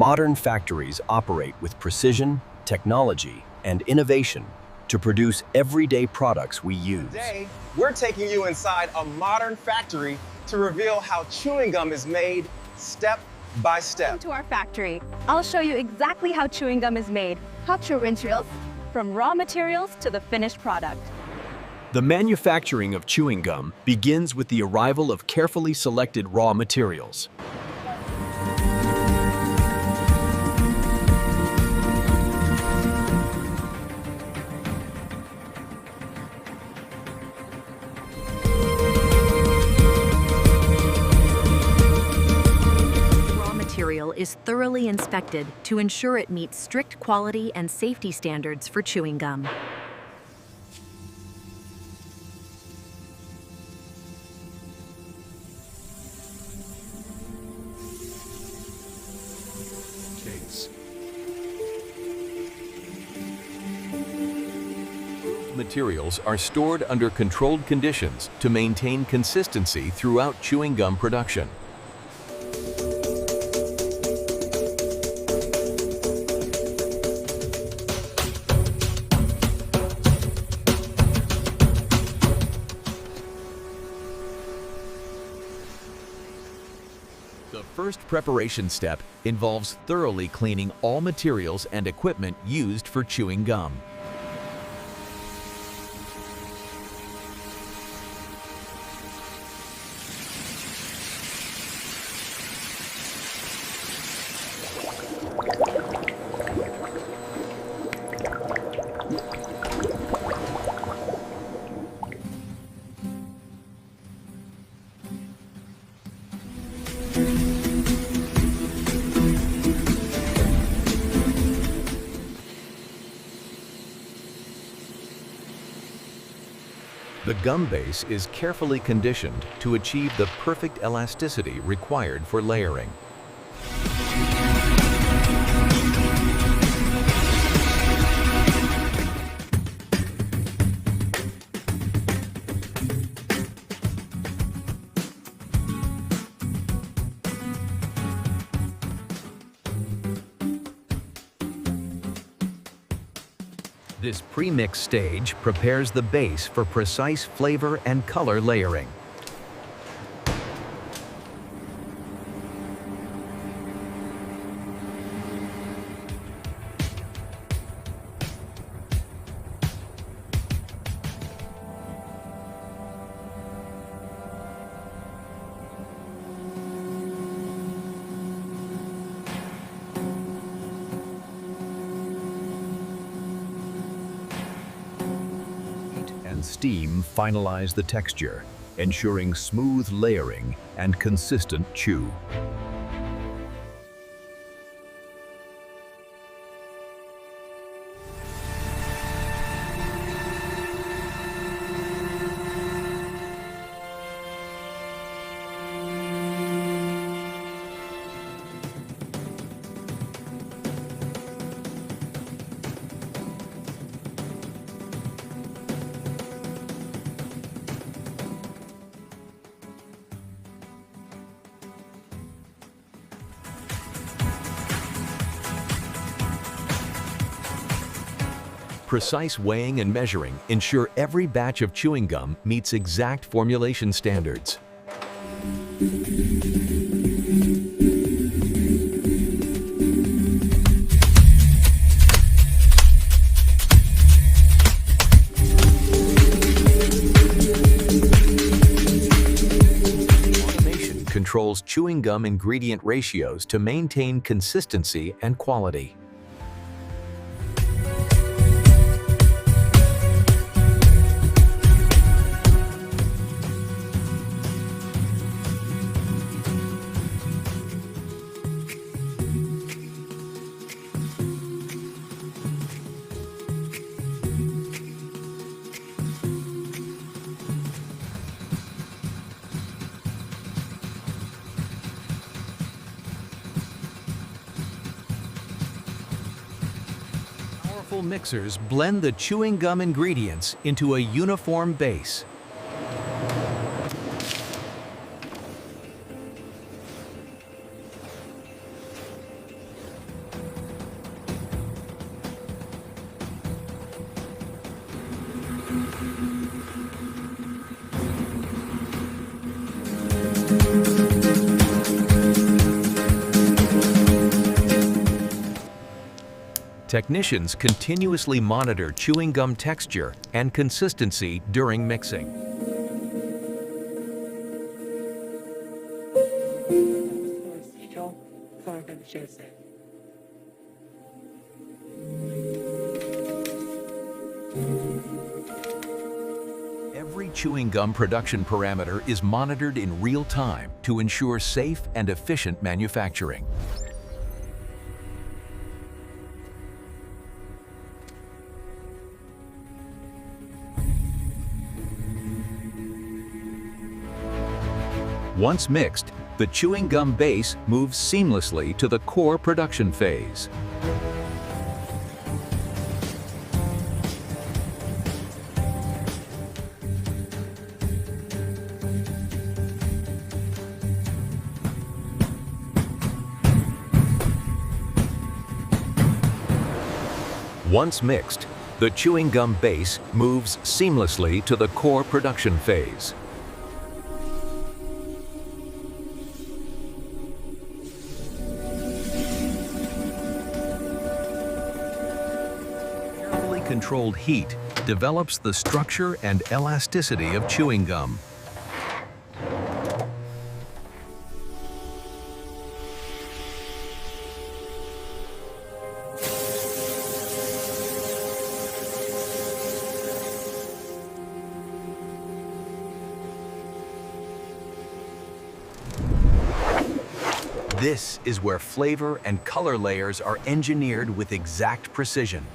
Modern factories operate with precision, technology, and innovation to produce everyday products we use. Today, we're taking you inside a modern factory to reveal how chewing gum is made step by step. Welcome to our factory. I'll show you exactly how chewing gum is made. Capture materials, from raw materials to the finished product. The manufacturing of chewing gum begins with the arrival of carefully selected raw materials. Material is thoroughly inspected to ensure it meets strict quality and safety standards for chewing gum. Materials are stored under controlled conditions to maintain consistency throughout chewing gum production. The first preparation step involves thoroughly cleaning all materials and equipment used for chewing gum. The gum base is carefully conditioned to achieve the perfect elasticity required for layering. This pre-mix stage prepares the base for precise flavor and color layering. Steam finalize the texture, ensuring smooth layering and consistent chew. Precise weighing and measuring ensure every batch of chewing gum meets exact formulation standards. Automation controls chewing gum ingredient ratios to maintain consistency and quality. Powerful mixers blend the chewing gum ingredients into a uniform base. Technicians continuously monitor chewing gum texture and consistency during mixing. Every chewing gum production parameter is monitored in real time to ensure safe and efficient manufacturing. Once mixed, the chewing gum base moves seamlessly to the core production phase. Once mixed, the chewing gum base moves seamlessly to the core production phase. Carefully controlled heat develops the structure and elasticity of chewing gum. This is where flavor and color layers are engineered with exact precision.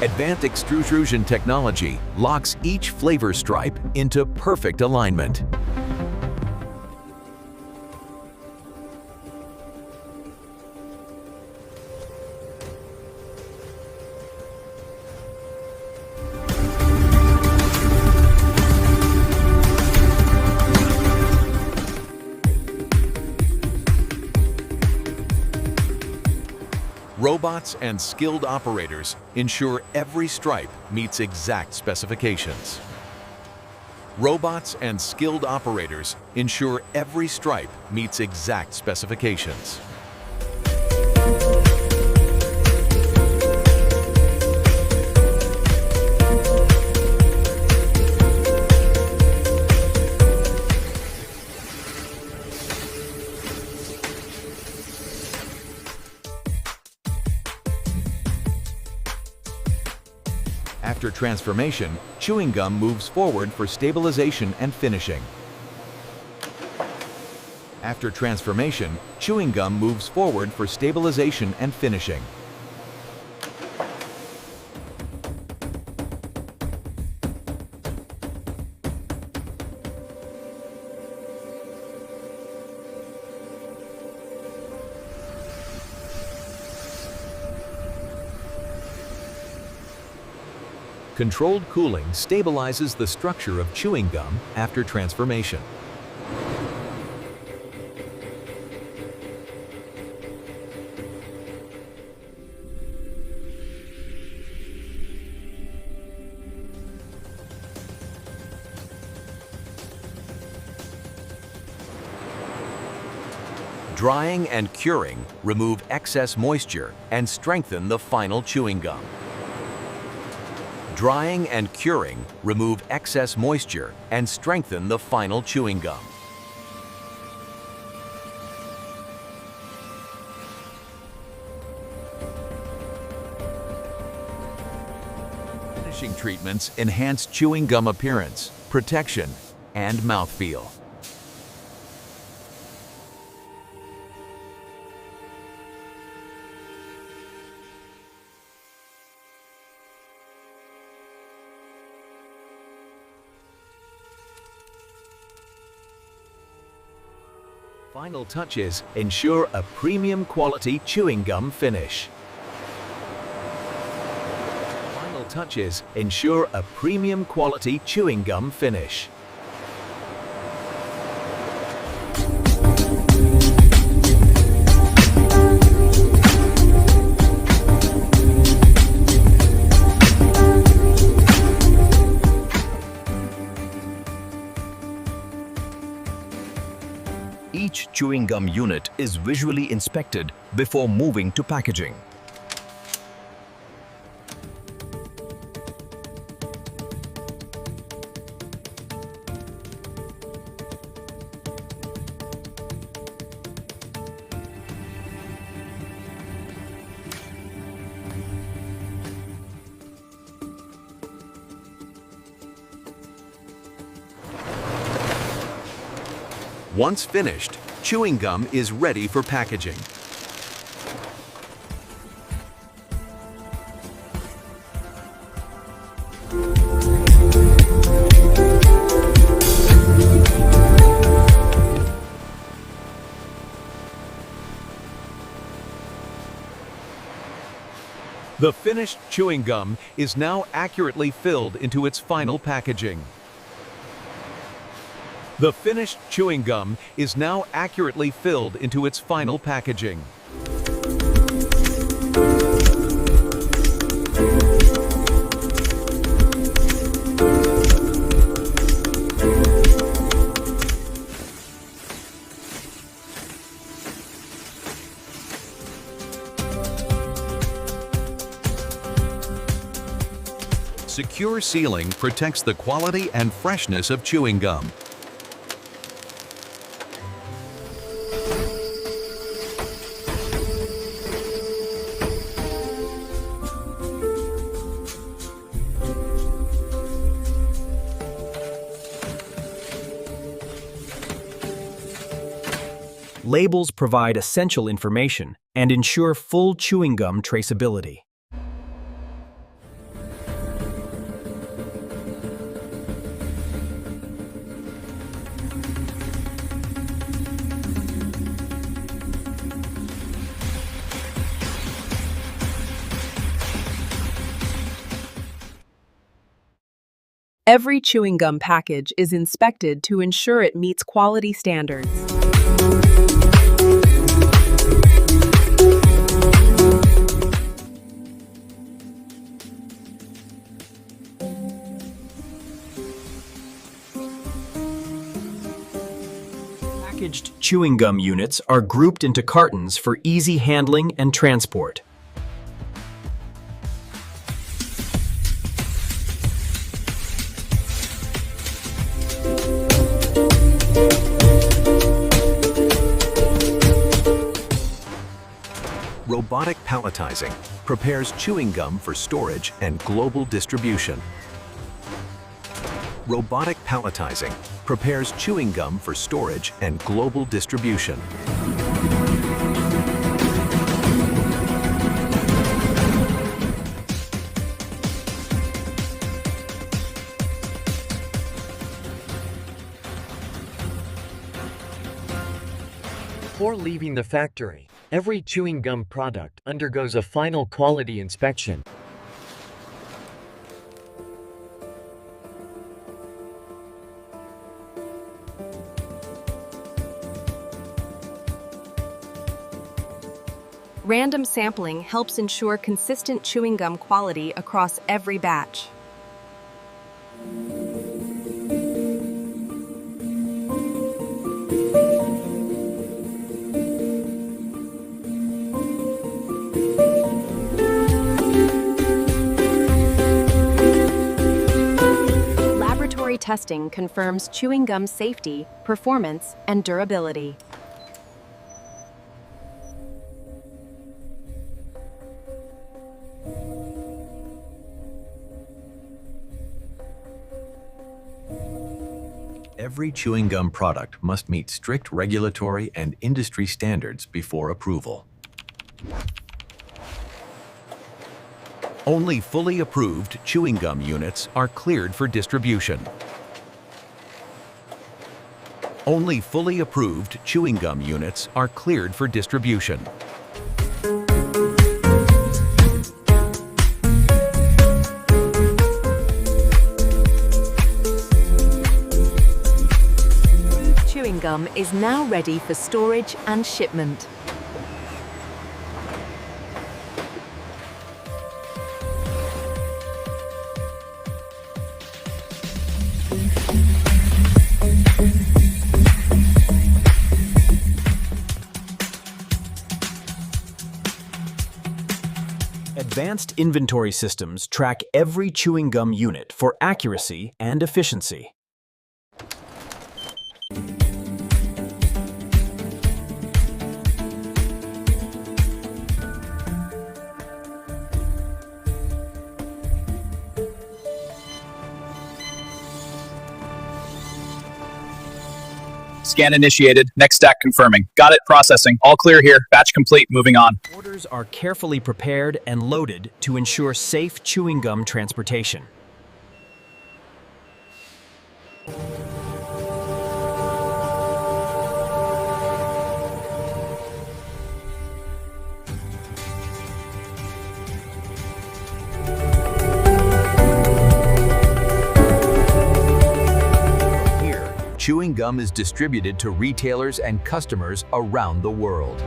Advanced extrusion technology locks each flavor stripe into perfect alignment. Robots and skilled operators ensure every stripe meets exact specifications. Robots and skilled operators ensure every stripe meets exact specifications. After transformation, chewing gum moves forward for stabilization and finishing. After transformation, chewing gum moves forward for stabilization and finishing. Controlled cooling stabilizes the structure of chewing gum after transformation. Drying and curing remove excess moisture and strengthen the final chewing gum. Drying and curing remove excess moisture and strengthen the final chewing gum. Finishing treatments enhance chewing gum appearance, protection, and mouthfeel. Final touches ensure a premium quality chewing gum finish. Final touches ensure a premium quality chewing gum finish. chewing gum unit is visually inspected before moving to packaging. Once finished, chewing gum is ready for packaging. The finished chewing gum is now accurately filled into its final packaging. The finished chewing gum is now accurately filled into its final packaging. Secure sealing protects the quality and freshness of chewing gum. Labels provide essential information and ensure full chewing gum traceability. Every chewing gum package is inspected to ensure it meets quality standards. Packaged chewing gum units are grouped into cartons for easy handling and transport. Robotic palletizing prepares chewing gum for storage and global distribution. Robotic palletizing prepares chewing gum for storage and global distribution. Before leaving the factory, every chewing gum product undergoes a final quality inspection. Random sampling helps ensure consistent chewing gum quality across every batch. Laboratory testing confirms chewing gum safety, performance, and durability. Every chewing gum product must meet strict regulatory and industry standards before approval. Only fully approved chewing gum units are cleared for distribution. Only fully approved chewing gum units are cleared for distribution. Chewing gum is now ready for storage and shipment. Advanced inventory systems track every chewing gum unit for accuracy and efficiency. Scan initiated. Next stack confirming. Got it. Processing. All clear here. Batch complete. Moving on. Orders are carefully prepared and loaded to ensure safe chewing gum transportation. Chewing gum is distributed to retailers and customers around the world.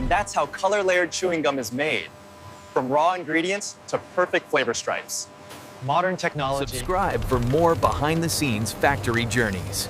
That's how color-layered chewing gum is made, from raw ingredients to perfect flavor stripes. Modern technology. Subscribe for more behind-the-scenes factory journeys.